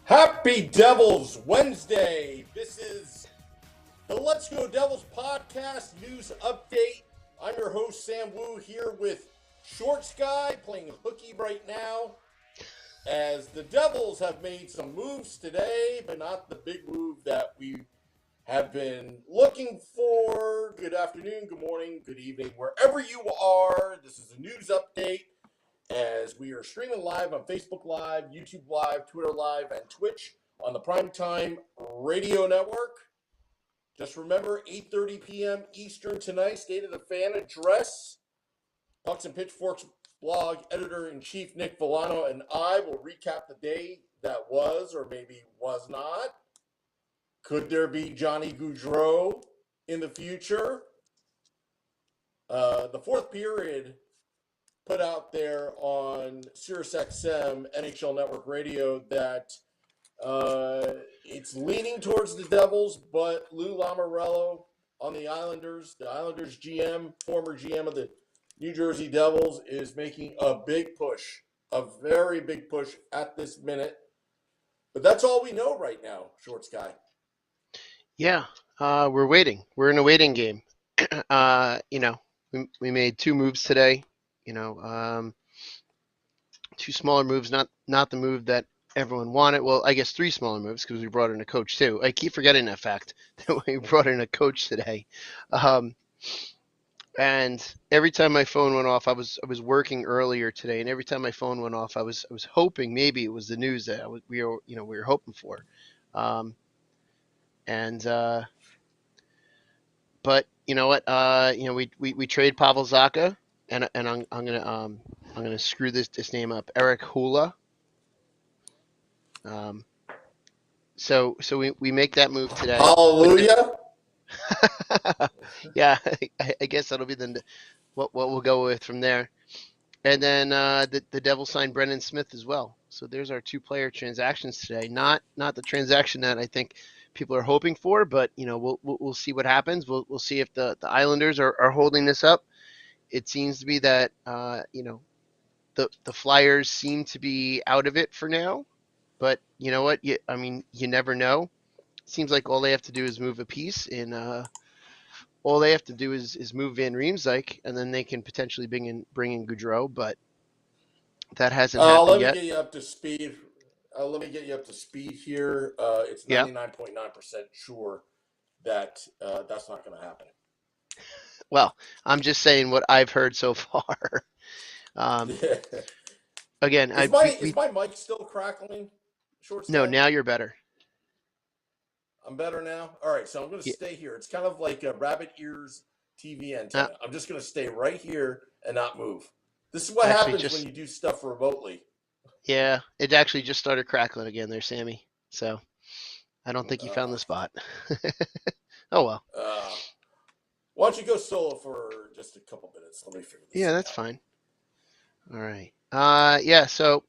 Happy Devils Wednesday. This is the Let's Go Devils podcast news update. I'm your host, Sam Wu, here with Shorts Guy playing hooky right now as the Devils have made some moves today, but not the big move that we have been looking for. Good afternoon, good morning, good evening, wherever you are. This is a news update as we are streaming live on Facebook Live, YouTube Live, Twitter Live, and Twitch on the Primetime Radio Network. Just remember, 8:30 p.m. Eastern tonight, State of the Fan address. Pucks and Pitchforks blog editor-in-chief Nick Villano and I will recap the day that was or maybe was not. Could there be Johnny Gaudreau in the future? The fourth period put out there on SiriusXM NHL Network Radio that it's leaning towards the Devils, but Lou Lamoriello on the Islanders GM, former GM of the New Jersey Devils, is making a big push, a very big push at this minute. But that's all we know right now, Shorts Guy. Yeah, we're waiting. We're in a waiting game. We made two moves today. Two smaller moves, not the move that everyone wanted. Well, I guess three smaller moves because we brought in a coach too. I keep forgetting that fact that we brought in a coach today. And every time my phone went off, I was working earlier today, and every time my phone went off, I was hoping maybe it was the news that we were hoping for. But you know what? We trade Pavel Zacha, and I'm gonna screw this name up. Eric Hula. So we make that move today. Hallelujah. Yeah, I guess that'll be what we'll go with from there. And then the Devils signed Brendan Smith as well. So there's our two-player transactions today. Not the transaction that I think people are hoping for, but we'll see what happens. We'll see if the Islanders are holding this up. It seems to be that the Flyers seem to be out of it for now. But you know what? You never know. It seems like all they have to do is move a piece, and all they have to do is move Van Riemsdyk, and then they can potentially bring in Gaudreau. But that hasn't happened yet. Let me get you up to speed. Here. It's Yeah. 99.9% sure that that's not going to happen. Well, I'm just saying what I've heard so far. Again, is my mic still crackling? No, now you're better. I'm better now? All right, so I'm going to stay here. It's kind of like a rabbit ears TV antenna. I'm just going to stay right here and not move. This is what happens when you do stuff remotely. Yeah, it actually just started crackling again there, Sammy. So I don't think you found the spot. Oh, well. Why don't you go solo for just a couple minutes? Let me figure this out. Yeah, that's fine. All right. So,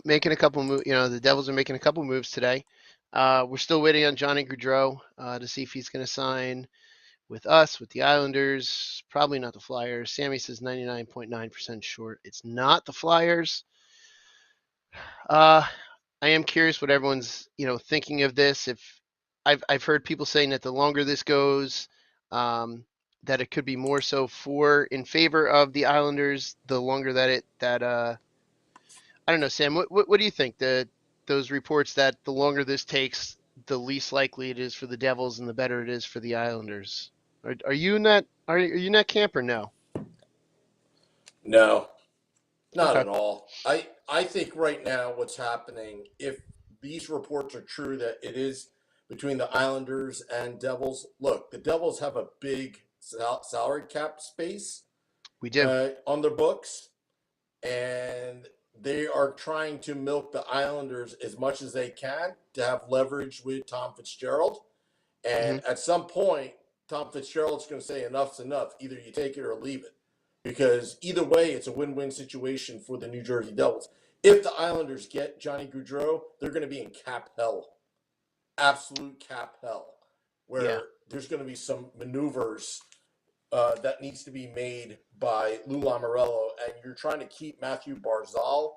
making a couple moves. The Devils are making a couple moves today. We're still waiting on Johnny Gaudreau to see if he's going to sign with us, with the Islanders. Probably not the Flyers. Sammy says 99.9% sure it's not the Flyers. I am curious what everyone's thinking of this. If I've heard people saying that the longer this goes, that it could be more so in favor of the Islanders. The longer that I don't know, Sam. What do you think? Those reports that the longer this takes, the least likely it is for the Devils, and the better it is for the Islanders. Are you in that? Are you in that camp or no? No, not at all. I think right now what's happening, if these reports are true that it is between the Islanders and Devils, look, the Devils have a big salary cap space. We do. On their books, and they are trying to milk the Islanders as much as they can to have leverage with Tom Fitzgerald. And at some point, Tom Fitzgerald's going to say enough's enough. Either you take it or leave it. Because either way, it's a win-win situation for the New Jersey Devils. If the Islanders get Johnny Gaudreau, they're going to be in cap hell. Absolute cap hell. Where there's going to be some maneuvers that needs to be made by Lou Lamoriello, and you're trying to keep Matthew Barzal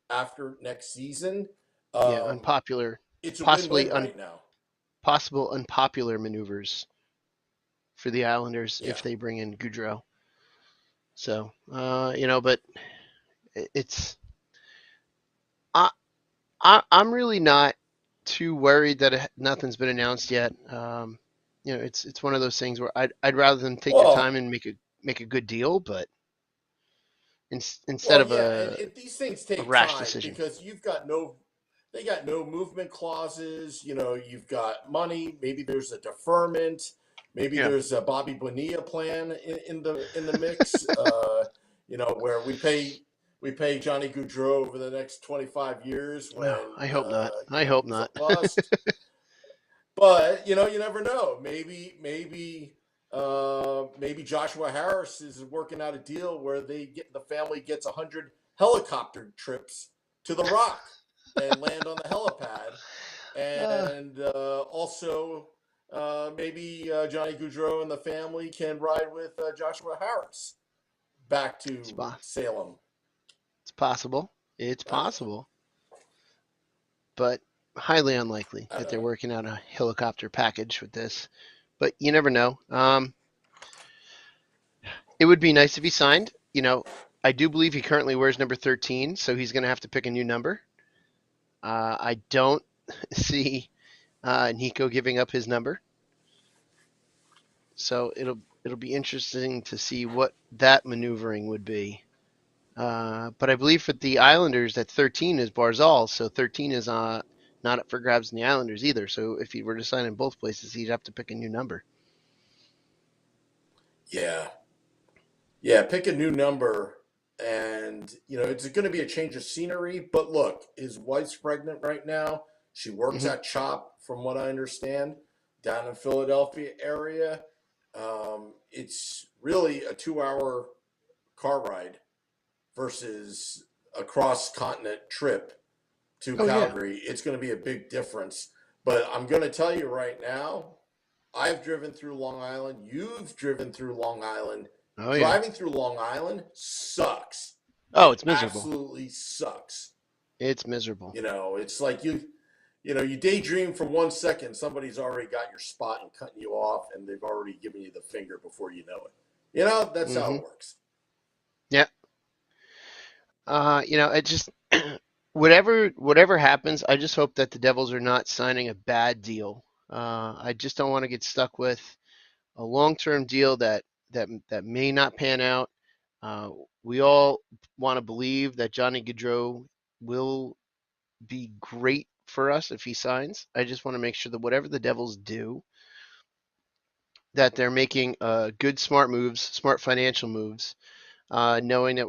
after next season. Yeah, Um, unpopular, it's a possibly win-win right now. possible unpopular maneuvers for the Islanders Yeah. if they bring in Gaudreau. So, but it's I, I'm really not too worried that nothing's been announced yet. It's one of those things where I'd rather them take their time Well, and make a good deal, but instead well, of yeah, and these things a take rash time decision. because they got no movement clauses. You've got money. Maybe there's a deferment. Maybe Yeah. there's a Bobby Bonilla plan in the mix. Where we pay Johnny Gaudreau over the next 25 years No, when I hope not. I hope he's a not. bust. But you never know. Maybe Joshua Harris is working out a deal where the family gets 100 helicopter trips to the Rock and land on the helipad, uh, and also maybe Johnny Gaudreau and the family can ride with Joshua Harris back it's, to po- Salem. it's possible. It's I, possible, but highly unlikely I that don't they're know. working out a helicopter package with this. But you never know. It would be nice if he signed. I do believe he currently wears number 13, so he's going to have to pick a new number. I don't see Nico giving up his number, so it'll be interesting to see what that maneuvering would be. But I believe for the Islanders that 13 is Barzal, so 13 is not up for grabs in the Islanders either. So if he were to sign in both places, he'd have to pick a new number. Yeah, yeah. Pick a new number, and it's going to be a change of scenery. But look, his wife's pregnant right now. She works Mm-hmm. at Chop, from what I understand, down in Philadelphia area. It's really a 2-hour car ride versus a cross continent trip to Oh yeah, Calgary. It's going to be a big difference. But I'm going to tell you right now, I've driven through Long Island. You've driven through Long Island. oh yeah. Driving through Long Island sucks. Oh, It it's miserable. absolutely sucks. It's miserable. It's like you daydream for 1 second, somebody's already got your spot and cutting you off, and they've already given you the finger before you know it. That's how Mm-hmm. it works. Yeah. It just whatever happens, I just hope that the Devils are not signing a bad deal. I just don't want to get stuck with a long-term deal that may not pan out. Uh, we all want to believe that Johnny Gaudreau will be great for us if he signs. I just want to make sure that whatever the Devils do, that they're making good, smart moves, smart financial moves, knowing that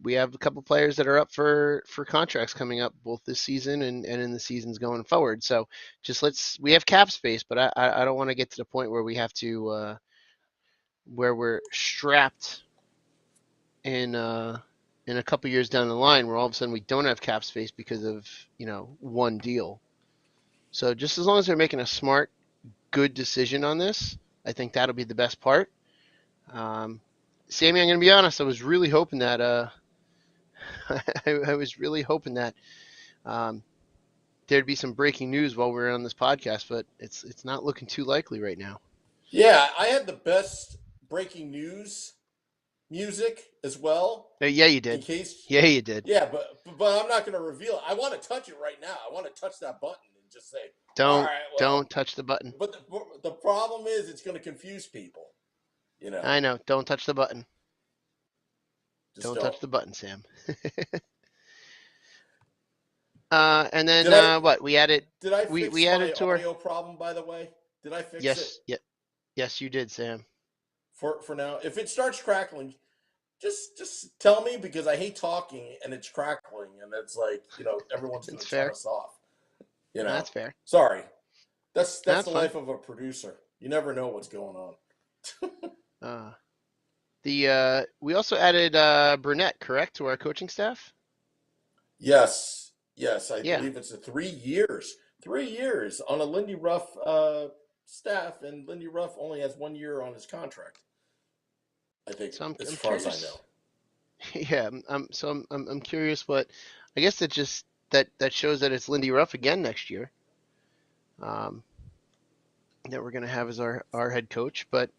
we have a couple players that are up for contracts coming up both this season and in the seasons going forward. So just we have cap space, but I don't want to get to the point where we have to where we're strapped in a couple years down the line where all of a sudden we don't have cap space because of one deal. So just as long as they're making a smart, good decision on this, I think that'll be the best part. Um, Sammy, I'm going to be honest. I was really hoping that I was really hoping that um, there'd be some breaking news while we are on this podcast, but it's not looking too likely right now. Yeah, I had the best breaking news music as well. Yeah, you In did. case, Yeah, you did. yeah, but I'm not going to reveal it. I want to touch it right now. I want to touch that button and just say, all Don't right, don't well, touch the button. but the problem is it's going to confuse people. I know. Don't touch the button. Just Don't don't. touch the button, Sam. And Did then I what? We added did I we fix my added to our audio problem, by the way? Did I fix it yes, yeah, yes, you did, Sam. for now? If it starts crackling, just tell me, because I hate talking and it's crackling and it's like, everyone's going It's to turn fair. us off. That's fair. Sorry. That's That's the fine. life of a producer. You never know what's going on. Uh, the we also added Brunette, correct, to our coaching staff. Yes, yes, I Yeah, believe it's a 3 years, 3 years on a Lindy Ruff staff, and Lindy Ruff only has 1 year on his contract. I think, so as I'm far as I know. curious. Yeah, I'm curious what. I guess that just that shows that it's Lindy Ruff again next year. That we're going to have as our head coach. But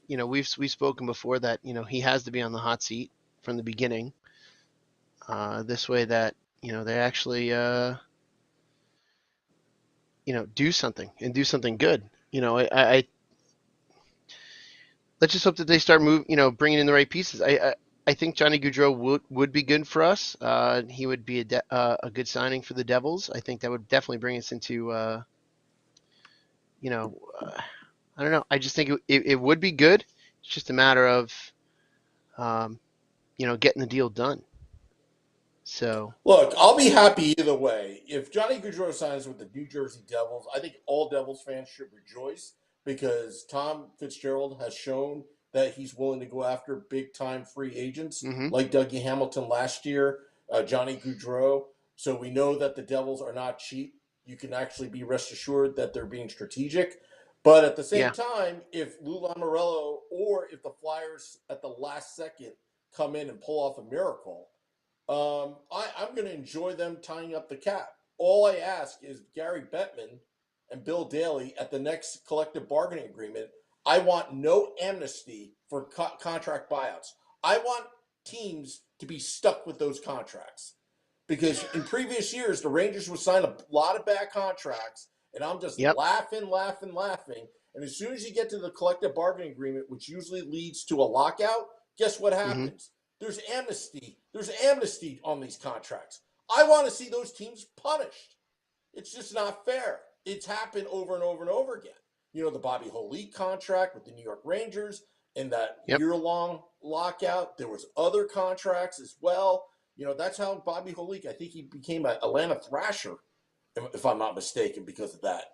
we've spoken before that he has to be on the hot seat from the beginning. This way that they actually do something and do something good. I let's just hope that they start bringing in the right pieces. I think Johnny Gaudreau would be good for us. He would be a good signing for the Devils. I think that would definitely bring us into I don't know. I just think it would be good. It's just a matter of getting the deal done. So Look, I'll be happy either way. If Johnny Gaudreau signs with the New Jersey Devils, I think all Devils fans should rejoice because Tom Fitzgerald has shown that he's willing to go after big-time free agents mhm. like Dougie Hamilton last year, Johnny Gaudreau. So we know that the Devils are not cheap. You can actually be rest assured that they're being strategic. But at the same Yeah. time, if Lou Lamoriello or if the Flyers at the last second come in and pull off a miracle, I'm going to enjoy them tying up the cap. All I ask is Gary Bettman and Bill Daly at the next collective bargaining agreement. I want no amnesty for contract buyouts. I want teams to be stuck with those contracts because in previous years the Rangers would sign a lot of bad contracts, and I'm just Yep. laughing. And as soon as you get to the collective bargaining agreement, which usually leads to a lockout, guess what happens? There's amnesty. There's amnesty on these contracts. I want to see those teams punished. It's just not fair. It's happened over and over and over again. The Bobby Holik contract with the New York Rangers and that Yep. year-long lockout. There was other contracts as well. That's how Bobby Holik, I think he became an Atlanta Thrasher, if I'm not mistaken, because of that.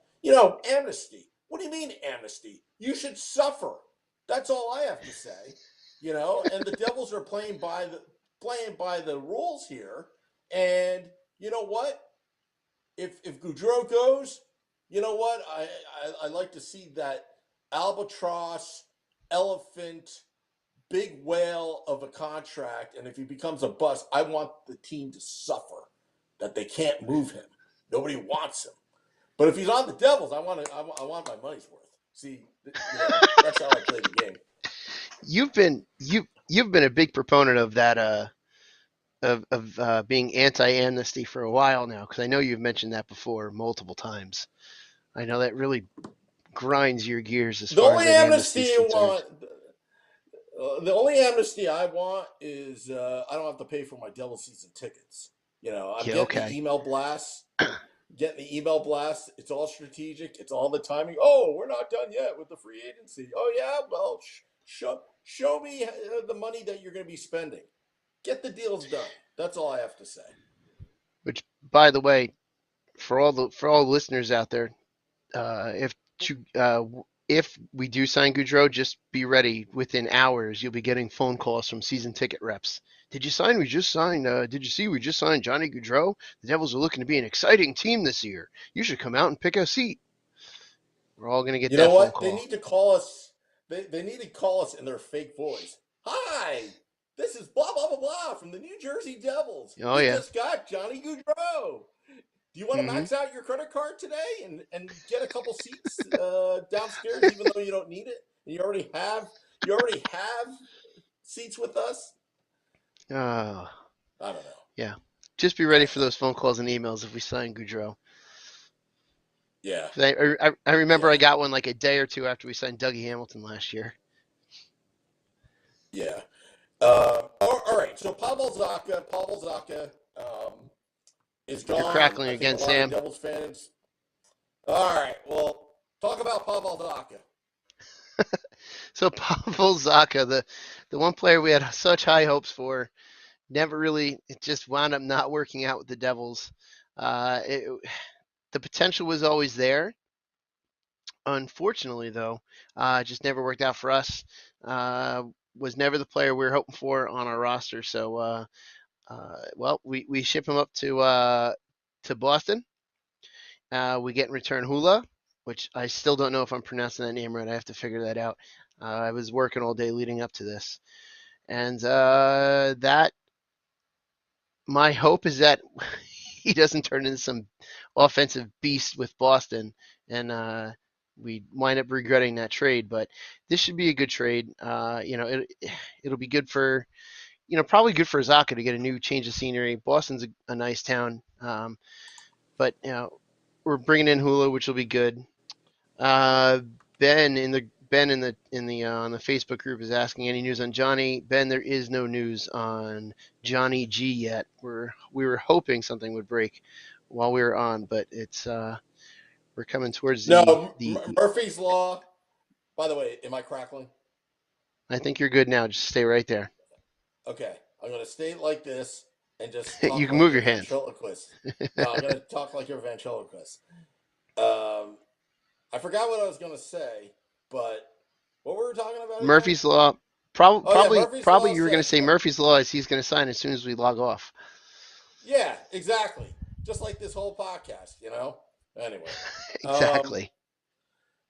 Amnesty. What do you mean amnesty? You should suffer. That's all I have to say. And the Devils are playing by the rules here. And you know what? If Gaudreau goes, you know what? I like to see that albatross, elephant, big whale of a contract. And if he becomes a bust, I want the team to suffer that they can't move him. Nobody wants him. But if he's on the Devils, I want my money's worth. See, that's how I play the game. You've been a big proponent of that of being anti-amnesty for a while now, because I know you've mentioned that before multiple times. I know that really grinds your gears as The far only as that amnesty amnesty is you concerned. want, the only amnesty I want is I don't have to pay for my Devil season tickets. I'm Yeah, getting the okay. email blasts. It's all strategic. It's all the timing. Oh, we're not done yet with the free agency. Oh yeah, well, show me the money that you're going to be spending. Get the deals done. That's all I have to say. Which, by the way, for all the listeners out there, if if we do sign Gaudreau, just be ready. Within hours, you'll be getting phone calls from season ticket reps. Did you sign? We just signed. Did you see? We just signed Johnny Gaudreau. The Devils are looking to be an exciting team this year. You should come out and pick a seat. We're all going to get You know that phone what? They call. need to call us. They need to call us in their fake voice. Hi, this is blah blah blah blah from the New Jersey Devils. Oh We yeah. just got Johnny Gaudreau. Do you want to Mm-hmm. max out your credit card today and get a couple seats downstairs, even though you don't need it? And you already have seats with us. Oh I don't know. yeah. Just be ready for those phone calls and emails if we sign Gaudreau. Yeah, I remember yeah, I got one like a day or two after we signed Dougie Hamilton last year. yeah. All right. So Pavel Zacha is You're gone. crackling I think a again, lot of Sam. Devils fans. All right. Well, talk about Pavel Zacha. So Pavel Zacha, the one player we had such high hopes for, never really. It just wound up not working out with the Devils. The potential was always there. Unfortunately, though, it just never worked out for us. Was never the player we were hoping for on our roster. So, well, we ship him up to Boston. We get in return Hula, which I still don't know if I'm pronouncing that name right. I have to figure that out. I was working all day leading up to this, and that my hope is that he doesn't turn into some offensive beast with Boston, and we wind up regretting that trade. But this should be a good trade. It'll be good for, probably good for Zacha to get a new change of scenery. Boston's a nice town, but we're bringing in Hula, which will be good. Ben in the on the Facebook group is asking any news on Johnny. Ben, there is no news on Johnny G yet. We were hoping something would break while we were on, but it's we're coming towards No, the. Murphy's Law. By the way, am I crackling? I think you're good now. Just stay right there. Okay, I'm going to stay like this and just You talk can like move a your hands. ventriloquist. No, I'm going to talk like a ventriloquist. I forgot what I was going to say, but what were we talking about again? Murphy's Law. Oh yeah, Probably Murphy's probably Law you were going to says say Murphy's Law is he's going to sign as soon as we log off. yeah, exactly. Just like this whole podcast, Anyway. Exactly.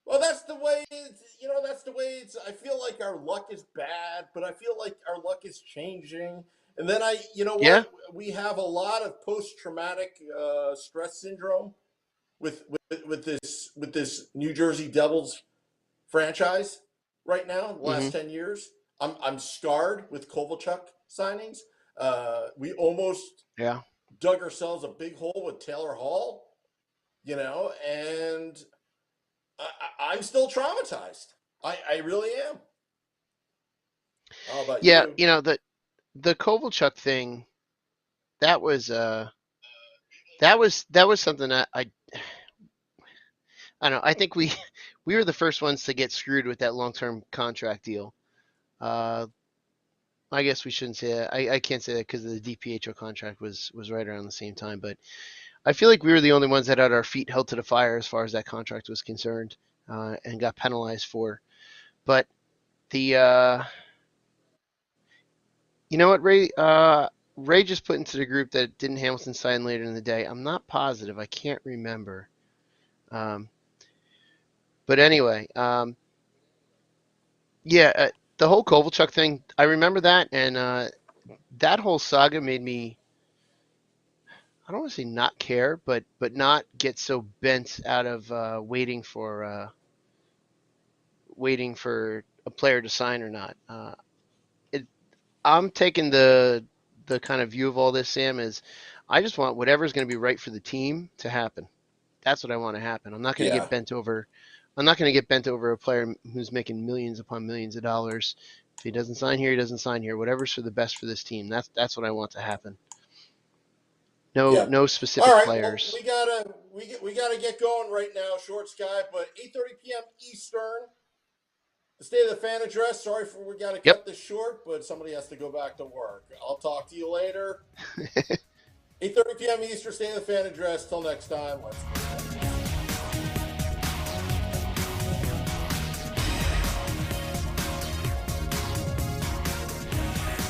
Well, that's the way that's the way it's. I feel like our luck is bad, but I feel like our luck is changing. And then Yeah. we have a lot of post-traumatic stress syndrome with this New Jersey Devils franchise right now. The last 10 years, I'm scarred with Kovalchuk signings. We almost Yeah. dug ourselves a big hole with Taylor Hall, and I'm still traumatized. I really am. How about Yeah. you? The Kovalchuk thing. That was something that I don't know. I think we we were the first ones to get screwed with that long-term contract deal. Uh, I guess we shouldn't say that. I can't say that because the DPHO contract was right around the same time. But I feel like we were the only ones that had our feet held to the fire as far as that contract was concerned, and got penalized for. But the you know what, Ray? Ray just put into the group that didn't Hamilton sign later in the day. I'm not positive. I can't remember. Um, but anyway, yeah, the whole Kovalchuk thing, I remember that, and that whole saga made me, I don't want to say not care, but not get so bent out of waiting for a player to sign or not. I'm taking the kind of view of all this, Sam, is I just want whatever's going to be right for the team to happen. That's what I want to happen. I'm not going to Yeah, get bent over. I'm not going to get bent over a player who's making millions upon millions of dollars. If he doesn't sign here, he doesn't sign here. Whatever's for the best for this team. That's what I want to happen. yeah. No All specific right. Well, players. we gotta get going right now, short sky. But 8:30 p.m. Eastern, the State of the Fan address. Sorry for we got to Yep. cut this short, but somebody has to go back to work. I'll talk to you later. 8:30 p.m. Eastern, State of the Fan address. Till next time. Let's go.